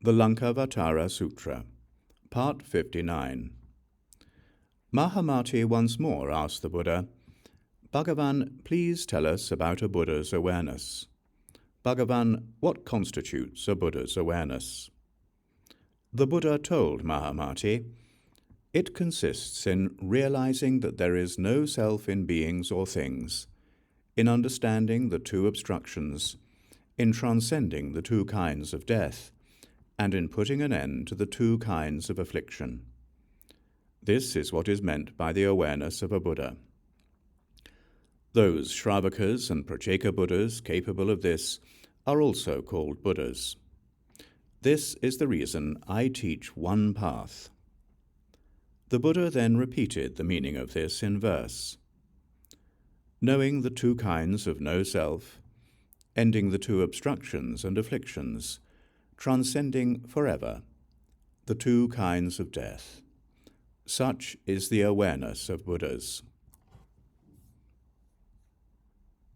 The Laṅkāvatāra Sūtra, Part 59. Mahāmati once more asked the Buddha, "Bhagavan, please tell us about a Buddha's awareness. Bhagavan, what constitutes a Buddha's awareness?" The Buddha told Mahāmati, "It consists in realizing that there is no self in beings or things, in understanding the two obstructions, in transcending the two kinds of death, and in putting an end to the two kinds of affliction. This is what is meant by the awareness of a Buddha. Those Shravakas and Pratyeka Buddhas capable of this are also called Buddhas. This is the reason I teach one path." The Buddha then repeated the meaning of this in verse. Knowing the two kinds of no self, ending the two obstructions and afflictions, transcending forever the two kinds of death. Such is the awareness of Buddhas.